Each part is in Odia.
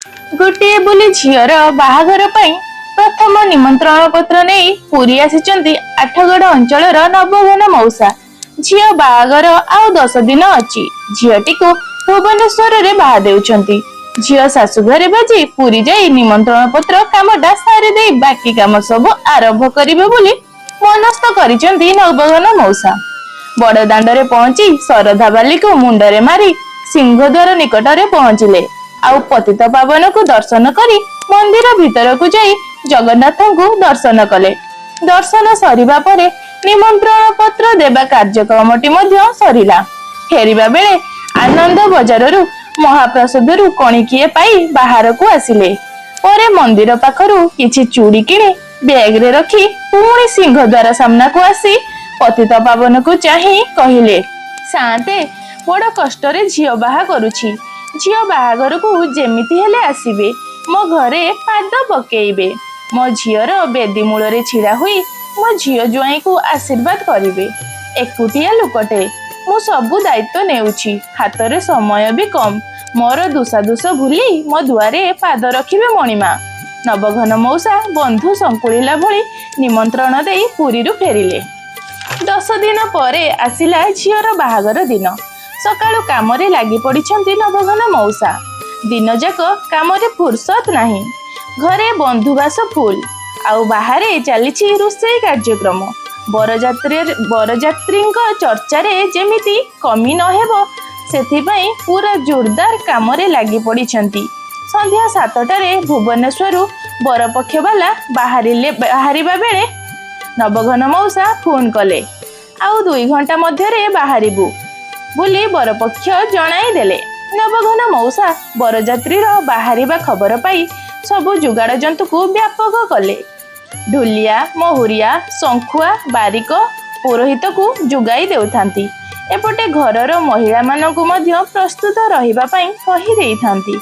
गोटे बोली झीर बाहाघर पाई प्रथम निमंत्रण पत्र नहीं पुरी आसिचंती आठगड़ अंचल नवघन मौसा। झील बाहाघर आउ 10 दिन अच्छी झीटी को भुवनेश्वर रे बाहा देउछंती। झील शाशु घरे बाजी पुरी जाई निमंत्रण पत्र कामटा सारी दे बाकी काम सब आरंभ करिवे बोली मनस्थ करिचंती नवघन मौसा। बड़ दांडरे पहुंची शरधा बाली को मुंडरे मारी सिंहद्वार निकटरे पहुंचिले। आउ पतित पावन को दर्शन करी मंदिर भीतर को जाई जगन्नाथ को दर्शन कले। दर्शन सरिबा परे निमंत्रण पत्र देबा कार्यक्रमटी मध्य सरिला। फेरिबा बेले आनंद बजाररू महाप्रसादरू कणिकीए पाई बाहर को आसिले। परे मंदिर पाखरू किछि चूड़ी किणी बैग रे रखी पुणी सिंहद्वार सामना को आसी पतित पावन को चाही कहिले, साते बड़ कष्टरे झियो बाहा करुछि। झियो बाहाघर को जेमिति हेले आसीबे, मो घरे पाद पकेइबे। मो झियर बेदी मूल रे छिड़ा हुई मो झियो जुआई को आशीर्वाद करिवे। एकुटिया लुकटे मु सबु दायित्व नेउछि, हातरे समय भी कम। मोर दुसादुस भूली मो दुआरे पाद रखिबे मणिमा। नवघन मौसा बंधु संकुलिला भली निमंत्रण देई पुरीरु फेरिले। 10 दिन परे आसिला झियर बाहाघर दिन। सकाळु कामरे लागि पड़िछंती नवघन मौसा। दिन जाक कामरे फुर्सत नाही। घरे बंधुबास फुल आउ बाहरे चलीछि रोषेई कार्यक्रम। बरजात्रींक चर्चारे जेमिति कमी न हेबो सेथिपई पूरा जोरदार कामरे लागि पड़िछंती। संध्या 7टारे भुवनेश्वरु बरपक्ष वाला बाहरिबा बेले नवघन मौसा फोन कले। आउ 2 घंटा मध्यरे बाहरिबु बोली बरपक्ष जणाई देले। नवघन मौसा बरजात्रीर बाहरिबा खबर पाई सबु जुगाड़ जंतु को व्यापक कले। ढुलिया महुरिया शंखुआ बारिक पुरोहित को जुगाई देउथांती। एपटे घरर महिला मानकु मध्य प्रस्तुत रहिबा पाई कहि देइथांती।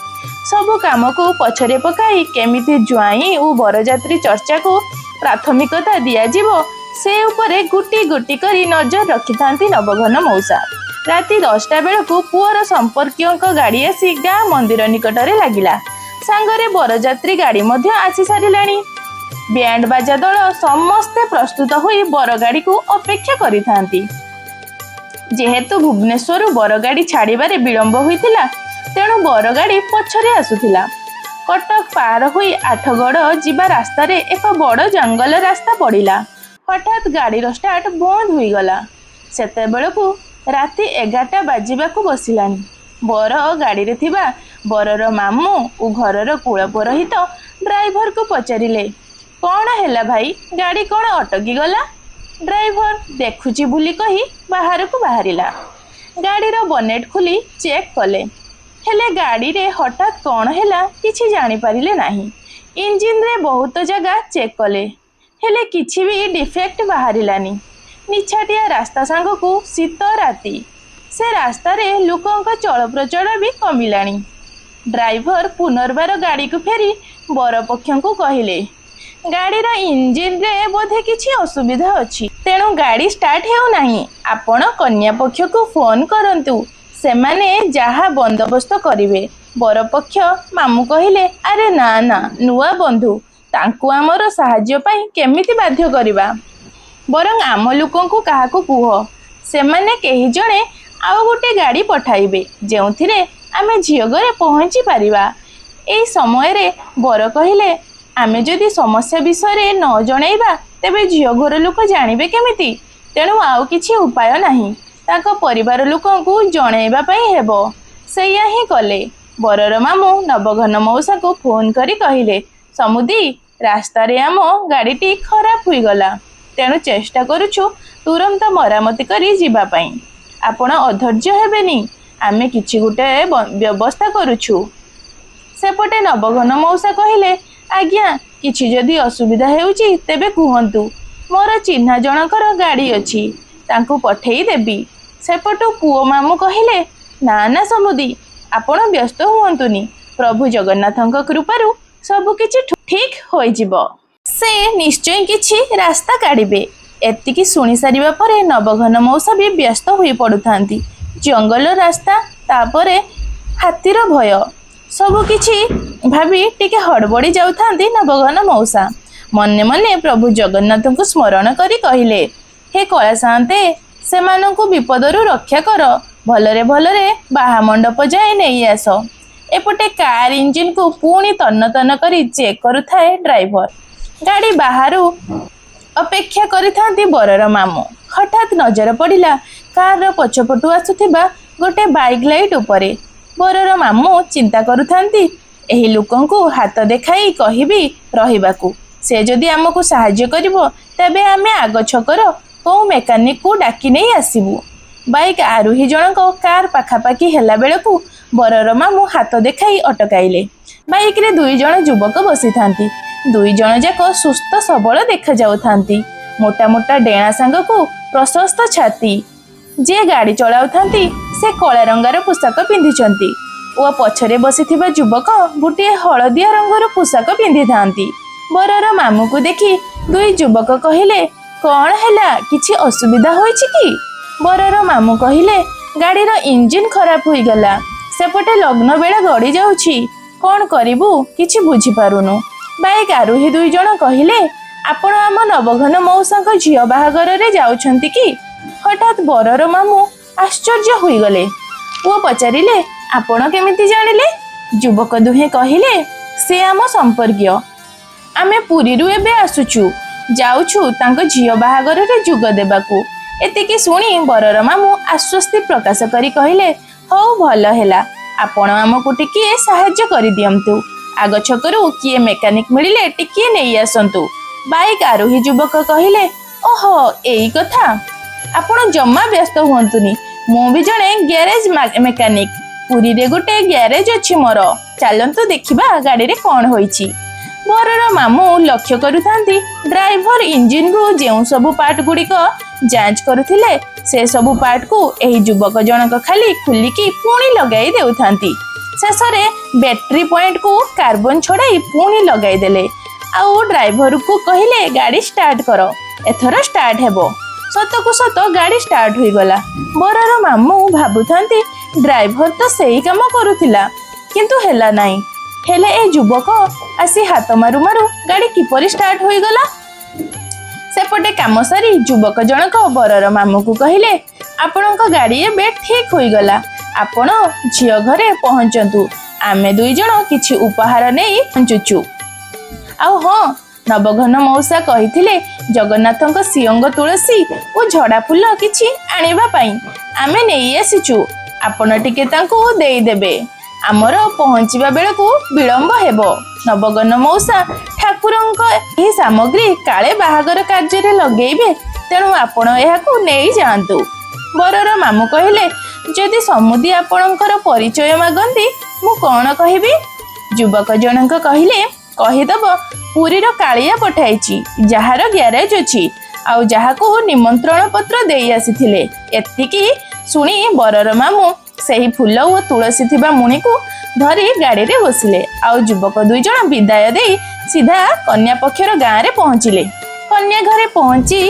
सबु काम को पछरे पकाई केमिति जुआई और बरजात्री चर्चा को प्राथमिकता दिया जिवो से उपरे गुटी गुटी करी नजर रखिथांती नवघन मौसा। राति 10टा बेलू पुअर संपर्कियों गाड़ी आसी गाँ मंदिर निकटरे लागिला। सांगरे बरजात्री गाड़ी मध्य आसी सारिलाणी। बैंड बाजा दल समस्ते प्रस्तुत होई बरगाड़ी को अपेक्षा करिथांती। जेहेतु भुवनेश्वर बरगाड़ी छाड़िबारे विलंब होइतिला तेणु बरगाड़ी पछरे आसुथिला। कटक पार होई आठगड़ जिबा रास्ता रे एक बड़ जंगल रास्ता पड़िला। हठात गाड़ीर स्टार्ट बंद होई गला। सेते बेलू राति 11टा बाजिबाकू बसिलानी। बर गाड़ी रे थिबा बरर मामू और घरर कुल पुरोहित ड्राइवर को पचारिले, कौन हैला भाई गाड़ी कौन अटकी गला? ड्राइवर देखुची बुली कही बाहर को बाहरिला। गाड़ीर बनेट खोली चेक कले हेले गाड़ी रे हठात कौन हैला किछि जानी पारिले नाही। इंजिन रे बहुत जगह चेक कले हेले किछि भी डिफेक्ट बाहरिलानी। निछाटिया रास्ता सांग को शीत राति से रास्ता रे लोकों का चल प्रचल भी कमिलानी। ड्राइवर पुनर्बार गाड़ी को फेरी बरपक्ष को कहले, गाड़ीर इंजिन रे बोधे किछि असुविधा अछि तेणु गाड़ी स्टार्ट हेउ नाही। आपण कन्या पक्ष को फोन करंतु सेमाने जहा बंदोबस्त करिवे। बरपक्ष मामू कहले, अरे ना ना नुआ बंधु तांकु आमर साहाय्य पाई केमिति बाध्य करिबा, बरं आम लोकों को काहाको कुह सेमाने केही जणे आउ गोटे गाड़ी पठाइबे जेउथिरे आमे झियो घरे पहुंची पारिबा। एई समय रे बर कहिले, आमे जदि समस्या विषय न जणैबा तेबे झियो घर लोक जानिबे केमिति? तेणु आउ किछि उपाय नाही, ताको परिवार लोकों को जणैबा पई हेबो। सेया ही कले। बरर मामू नवघन मौसा को फोन करी कहिले, समुदी रास्ता रे आम गाड़ीटी खराब हुई गला तेणु चेष्टा करुछु तुरंत मरामती करी जीवा पाई। आपण अधैर्य हेबेनी, आमे किछि गुटे व्यवस्था करुछु। सेपटे नवघन मौसा कहिले, आज्ञा किछि जदि असुविधा हेउची तेबे कुहंतु, मोर चिन्हा जनकर गाड़ी अछि तांकु पठेई देबी। सेपटु पुओ मामू कहिले, ना ना समुदी आपण व्यस्त हुअंतुनी, प्रभु जगन्नाथंक कृपारु सब किछि ठीक होई जिवो। से निश्चय किछि रास्ता काढ़िबे। एतिकी शुणी सारिबा परे नवघन मौसा भी व्यस्त होई पड़ुथांती। जंगल रास्ता तापरे हाथीर भय ସବୁକିଛି ଭାବି ଟିକେ ହଡ଼ବଡ଼ି ଯାଉଥାନ୍ତି ନବଘନ ମଉସା। ମନେ ମନେ ପ୍ରଭୁ ଜଗନ୍ନାଥଙ୍କୁ ସ୍ମରଣ କରି କହିଲେ, ହେ କଳାସାନ୍ତେ, ସେମାନଙ୍କୁ ବିପଦରୁ ରକ୍ଷା କର, ଭଲରେ ଭଲରେ ବାହା ମଣ୍ଡପ ଯାଏ ନେଇ ଆସ। ଏପଟେ କାର ଇଞ୍ଜିନକୁ ପୁଣି ତନ୍ନ ତନ୍ନ କରି ଚେକ୍ କରୁଥାଏ ଡ୍ରାଇଭର। ଗାଡ଼ି ବାହାରୁ ଅପେକ୍ଷା କରିଥାନ୍ତି ବରର ମାମୁଁ। ହଠାତ୍ ନଜର ପଡ଼ିଲା କାରର ପଛପଟୁ ଆସୁଥିବା ଗୋଟେ ବାଇକ୍ ଲାଇଟ୍ ଉପରେ। ବରର ମାମୁଁ ଚିନ୍ତା କରୁଥାନ୍ତି, ଏହି ଲୋକଙ୍କୁ ହାତ ଦେଖାଇ କହିବି ରହିବାକୁ। ସେ ଯଦି ଆମକୁ ସାହାଯ୍ୟ କରିବ ତେବେ ଆମେ ଆଗ ଛକର କେଉଁ ମେକାନିକକୁ ଡାକି ନେଇ ଆସିବୁ। ବାଇକ୍ ଆରୋହୀ ଜଣକ କାର ପାଖାପାଖି ହେଲା ବେଳକୁ ବରର ମାମୁଁ ହାତ ଦେଖାଇ ଅଟକାଇଲେ। ବାଇକ୍ରେ 2 ଜଣ ଯୁବକ ବସିଥାନ୍ତି। 2 ଜଣ ଯାକ ସୁସ୍ଥ ସବଳ ଦେଖାଯାଉଥାନ୍ତି। ମୋଟା ମୋଟା ଡେଣା ସାଙ୍ଗକୁ ପ୍ରଶସ୍ତ ଛାତି। ଯିଏ ଗାଡ଼ି ଚଳାଉଥାନ୍ତି ସେ କଳା ରଙ୍ଗର ପୋଷାକ ପିନ୍ଧିଛନ୍ତି ଓ ପଛରେ ବସିଥିବା ଯୁବକ ଗୋଟିଏ ହଳଦିଆ ରଙ୍ଗର ପୋଷାକ ପିନ୍ଧିଥାନ୍ତି। ବରର ମାମୁଁକୁ ଦେଖି 2 ଯୁବକ କହିଲେ, କ'ଣ ହେଲା, କିଛି ଅସୁବିଧା ହୋଇଛି କି? ବରର ମାମୁଁ କହିଲେ, ଗାଡ଼ିର ଇଞ୍ଜିନ ଖରାପ ହୋଇଗଲା। ସେପଟେ ଲଗ୍ନ ବେଳ ଗଡ଼ି ଯାଉଛି। କ'ଣ କରିବୁ କିଛି ବୁଝିପାରୁନୁ। ବାଇକ୍ ଆରୋହୀ 2 ଜଣ କହିଲେ, ଆପଣ ଆମ ନବଘନ ମଉସାଙ୍କ ଝିଅ ବାହାଘରରେ ଯାଉଛନ୍ତି କି? ହଠାତ୍ ବରର ମାମୁଁ ଆଶ୍ଚର୍ଯ୍ୟ ହୋଇଗଲେ ଓ ପଚାରିଲେ, ଆପଣ କେମିତି ଜାଣିଲେ? ଯୁବକ ଦୁହେଁ କହିଲେ, ସେ ଆମ ସମ୍ପର୍କୀୟ। ଆମେ ପୁରୀରୁ ଏବେ ଆସୁଛୁ, ଯାଉଛୁ ତାଙ୍କ ଝିଅ ବାହାଘରରେ ଯୋଗ ଦେବାକୁ। ଏତିକି ଶୁଣି ବରର ମାମୁଁ ଆଶ୍ୱସ୍ତି ପ୍ରକାଶ କରି କହିଲେ, ହଉ ଭଲ ହେଲା, ଆପଣ ଆମକୁ ଟିକିଏ ସାହାଯ୍ୟ କରିଦିଅନ୍ତୁ। ଆଗ ଛକରୁ କିଏ ମେକାନିକ ମିଳିଲେ ଟିକିଏ ନେଇ ଆସନ୍ତୁ। ବାଇକ୍ ଆରୋହୀ ଯୁବକ କହିଲେ, ଓହୋ ଏଇ କଥା, ଆପଣ ଜମା ବ୍ୟସ୍ତ ହୁଅନ୍ତୁନି। ମୁଁ ବି ଜଣେ ଗ୍ୟାରେଜ ମେକାନିକ। ପୁରୀରେ ଗୋଟେ ଗ୍ୟାରେଜ ଅଛି ମୋର। ଚାଲନ୍ତୁ ଦେଖିବା ଗାଡ଼ିରେ କ'ଣ ହୋଇଛି। ବରର ମାମୁଁ ଲକ୍ଷ୍ୟ କରୁଥାନ୍ତି ଡ୍ରାଇଭର ଇଞ୍ଜିନରୁ ଯେଉଁ ସବୁ ପାର୍ଟ ଗୁଡ଼ିକ ଯାଞ୍ଚ କରୁଥିଲେ ସେ ସବୁ ପାର୍ଟକୁ ଏହି ଯୁବକ ଜଣକ ଖାଲି ଖୋଲିକି ପୁଣି ଲଗାଇ ଦେଉଥାନ୍ତି। ଶେଷରେ ବ୍ୟାଟେରୀ ପଏଣ୍ଟକୁ କାର୍ବନ ଛଡ଼ାଇ ପୁଣି ଲଗାଇ ଦେଲେ। ଆଉ ଡ୍ରାଇଭରକୁ କହିଲେ, ଗାଡ଼ି ଷ୍ଟାର୍ଟ କର, ଏଥର ଷ୍ଟାର୍ଟ ହେବ। ସତକୁ ସତ ଗାଡ଼ି ଷ୍ଟାର୍ଟ ହୋଇଗଲା। ବରର ମାମୁଁ ଭାବୁଥାନ୍ତି ଡ୍ରାଇଭର ତ ସେଇ କାମ କରୁଥିଲା କିନ୍ତୁ ହେଲା ନାହିଁ। ହେଲେ ଏ ଯୁବକ ଆସି ହାତ ମାରୁ ମାରୁ ଗାଡ଼ି କିପରି ଷ୍ଟାର୍ଟ ହୋଇଗଲା? ସେପଟେ କାମ ସାରି ଯୁବକ ଜଣକ ବରର ମାମୁଁକୁ କହିଲେ, ଆପଣଙ୍କ ଗାଡ଼ି ଏବେ ଠିକ୍ ହୋଇଗଲା, ଆପଣ ଝିଅ ଘରେ ପହଞ୍ଚନ୍ତୁ। ଆମେ 2 ଜଣ କିଛି ଉପହାର ନେଇ ପହଞ୍ଚୁଛୁ। ଆଉ ହଁ, ନବଘନ ମଉସା କହିଥିଲେ ଜଗନ୍ନାଥଙ୍କ ସିଅଙ୍ଗ ତୁଳସୀ ଓ ଝଡ଼ା ଫୁଲ କିଛି ଆଣିବା ପାଇଁ। ଆମେ ନେଇ ଆସିଛୁ, ଆପଣ ଟିକେ ତାଙ୍କୁ ଦେଇଦେବେ। ଆମର ପହଞ୍ଚିବା ବେଳକୁ ବିଳମ୍ବ ହେବ। ନବଘନ ମଉସା ଠାକୁରଙ୍କ ଏହି ସାମଗ୍ରୀ କାଳେ ବାହାଘର କାର୍ଯ୍ୟରେ ଲଗେଇବେ, ତେଣୁ ଆପଣ ଏହାକୁ ନେଇଯାଆନ୍ତୁ। ବରର ମାମୁଁ କହିଲେ, ଯଦି ସମୁଦି ଆପଣଙ୍କର ପରିଚୟ ମାଗନ୍ତି ମୁଁ କ'ଣ କହିବି? ଯୁବକ ଜଣକ କହିଲେ, କହିଦେବ ପୁରୀର କାଳିଆ ପଠାଇଛି, ଯାହାର ଗ୍ୟାରେଜ ଅଛି, ଆଉ ଯାହାକୁ ନିମନ୍ତ୍ରଣ ପତ୍ର ଦେଇ ଆସିଥିଲେ। ଏତିକି ଶୁଣି ବରର ମାମୁଁ ସେହି ଫୁଲ ଓ ତୁଳସୀ ଥିବା ମୁଣିକୁ ଧରି ଗାଡ଼ିରେ ବସିଲେ। ଆଉ ଯୁବକ 2 ଜଣ ବିଦାୟ ଦେଇ ସିଧା କନ୍ୟା ପକ୍ଷର ଗାଁରେ ପହଞ୍ଚିଲେ। କନ୍ୟା ଘରେ ପହଞ୍ଚି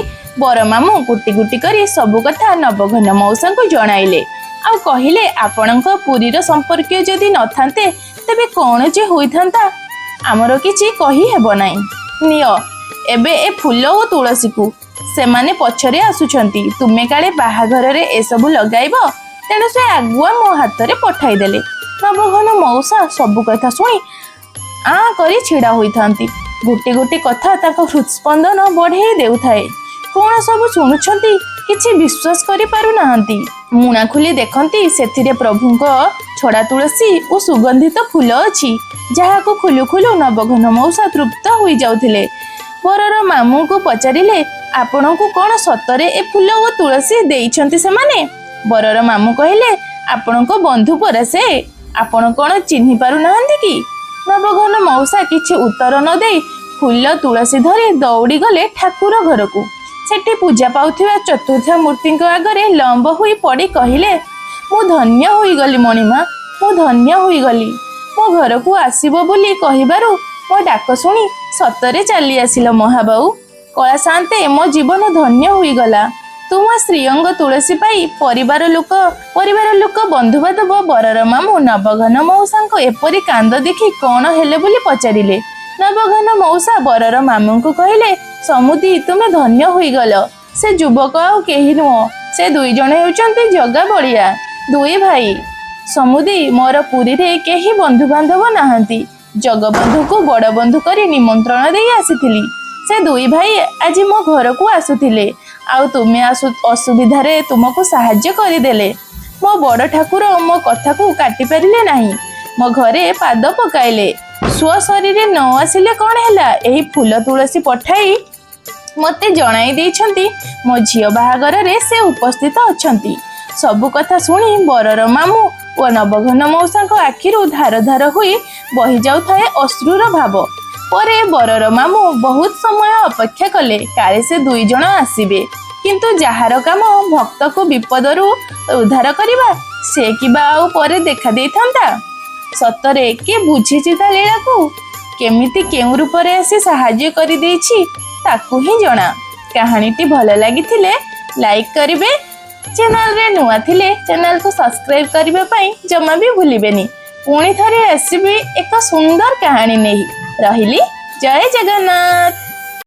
ବର ମାମୁଁ ଗୋଟି ଗୋଟି କରି ସବୁ କଥା ନବଘନ ମଉସାଙ୍କୁ ଜଣାଇଲେ। ଆଉ କହିଲେ, ଆପଣଙ୍କ ପୁରୀର ସମ୍ପର୍କୀୟ ଯଦି ନଥାନ୍ତେ ତେବେ କ'ଣ ଯେ ହୋଇଥାନ୍ତା ଆମର କିଛି କହି ହେବ ନାହିଁ। ନିଅ ଏବେ ଏ ଫୁଲ ଓ ତୁଳସୀକୁ, ସେମାନେ ପଛରେ ଆସୁଛନ୍ତି। ତୁମେ କାଳେ ବାହାଘରରେ ଏସବୁ ଲଗାଇବ, ତେଣୁ ସେ ଆଗୁଆ ମୋ ହାତରେ ପଠାଇଦେଲେ। ନବଘନ ମଉସା ସବୁ କଥା ଶୁଣି ଆଁ କରି ଛିଡ଼ା ହୋଇଥାନ୍ତି। ଗୋଟି ଗୋଟି କଥା ତାଙ୍କ ହୃତ୍ସ୍ପନ୍ଦନ ବଢ଼େଇ ଦେଉଥାଏ। କ'ଣ ସବୁ ଶୁଣୁଛନ୍ତି, କିଛି ବିଶ୍ୱାସ କରିପାରୁନାହାନ୍ତି। ମୁଣା ଖୋଲି ଦେଖନ୍ତି ସେଥିରେ ପ୍ରଭୁଙ୍କ ଛଡ଼ା ତୁଳସୀ ଓ ସୁଗନ୍ଧିତ ଫୁଲ ଅଛି, ଯାହାକୁ ଖୋଲୁ ଖୋଲୁ ନବଘନ ମଉସା ତୃପ୍ତ ହୋଇଯାଉଥିଲେ। ବରର ମାମୁଁଙ୍କୁ ପଚାରିଲେ, ଆପଣଙ୍କୁ କ'ଣ ସତରେ ଏ ଫୁଲ ଓ ତୁଳସୀ ଦେଇଛନ୍ତି ସେମାନେ? ବରର ମାମୁଁ କହିଲେ, ଆପଣଙ୍କ ବନ୍ଧୁ ପରା ସେ, ଆପଣ କ'ଣ ଚିହ୍ନି ପାରୁନାହାନ୍ତି କି? ନବଘନ ମଉସା କିଛି ଉତ୍ତର ନ ଦେଇ ଫୁଲ ତୁଳସୀ ଧରି ଦୌଡ଼ି ଗଲେ ଠାକୁର ଘରକୁ। ସେଠି ପୂଜା ପାଉଥିବା ଚତୁର୍ଥା ମୂର୍ତ୍ତିଙ୍କ ଆଗରେ ଲମ୍ବ ହୋଇ ପଡ଼ି କହିଲେ, ମୁଁ ଧନ୍ୟ ହୋଇଗଲି ମଣିମା, ମୁଁ ଧନ୍ୟ ହୋଇଗଲି। ମୋ ଘରକୁ ଆସିବ ବୋଲି କହିବାରୁ ମୋ ଡାକ ଶୁଣି ସତରେ ଚାଲି ଆସିଲ ମହାବାଉ। କଳାସାନ୍ତେ ମୋ ଜୀବନ ଧନ୍ୟ ହୋଇଗଲା। ତୁମ ଶ୍ରୀଅଙ୍ଗ ତୁଳସୀ ପାଇ ପରିବାର ଲୋକ ବନ୍ଧୁବାନ୍ଧବ ବରର ମାମୁଁ ନବଘନ ମଉସାଙ୍କୁ ଏପରି କାନ୍ଦ ଦେଖି କ'ଣ ହେଲେ ବୋଲି ପଚାରିଲେ। ନବଘନ ମଉସା ବରର ମାମୁଁଙ୍କୁ କହିଲେ, ସମୁଦି ତୁମେ ଧନ୍ୟ ହୋଇଗଲ। ସେ ଯୁବକ ଆଉ କେହି ନୁହଁ, ସେ 2 ଜଣ ହେଉଛନ୍ତି ଜଗା ବଳିଆ, 2 ଭାଇ। ସମୁଦି, ମୋର ପୁରୀରେ କେହି ବନ୍ଧୁବାନ୍ଧବ ନାହାନ୍ତି। ଜଗବନ୍ଧୁକୁ ବଡ଼ ବନ୍ଧୁ କରି ନିମନ୍ତ୍ରଣ ଦେଇ ଆସିଥିଲି। ସେ 2 ଭାଇ ଆଜି ମୋ ଘରକୁ ଆସୁଥିଲେ, ଆଉ ତୁମେ ଅସୁବିଧାରେ ତୁମକୁ ସାହାଯ୍ୟ କରିଦେଲେ। ମୋ ବଡ଼ ଠାକୁର ମୋ କଥାକୁ କାଟି ପାରିଲେ ନାହିଁ, ମୋ ଘରେ ପାଦ ପକାଇଲେ। ସ୍ୱଶରୀରେ ନ ଆସିଲେ କ'ଣ ହେଲା, ଏହି ଫୁଲ ତୁଳସୀ ପଠାଇ ମୋତେ ଜଣାଇ ଦେଇଛନ୍ତି ମୋ ଝିଅ ବାହାଘରରେ ସେ ଉପସ୍ଥିତ ଅଛନ୍ତି। ସବୁ କଥା ଶୁଣି ବରର ମାମୁଁ ଓ ନବଘନ ମଉସାଙ୍କ ଆଖିରୁ ଧାର ଧାର ହୋଇ ବହି ଯାଉଥାଏ ଅଶ୍ରୁର ଭାବ। ପରେ ବରର ମାମୁଁ ବହୁତ ସମୟ ଅପେକ୍ଷା କଲେ, କାଳେ ସେ 2 ଜଣ ଆସିବେ। କିନ୍ତୁ ଯାହାର କାମ ଭକ୍ତକୁ ବିପଦରୁ ଉଦ୍ଧାର କରିବା, ସେ କିବା ଆଉ ପରେ ଦେଖା ଦେଇଥାନ୍ତା? ସତରେ କିଏ ବୁଝିଛି ତା ଲୀଳାକୁ? କେମିତି କେଉଁ ରୂପରେ ଆସି ସାହାଯ୍ୟ କରିଦେଇଛି ତାକୁ ହିଁ ଜଣା। କାହାଣୀଟି ଭଲ ଲାଗିଥିଲେ ଲାଇକ୍ କରିବେ, ଚ୍ୟାନେଲରେ ନୂଆ ଥିଲେ ଚ୍ୟାନେଲକୁ ସବସ୍କ୍ରାଇବ କରିବା ପାଇଁ ଜମା ବି ଭୁଲିବେନି। ପୁଣି ଥରେ ଆସିବି ଏକ ସୁନ୍ଦର କାହାଣୀ ନେଇ। ରହିଲି, ଜୟ ଜଗନ୍ନାଥ।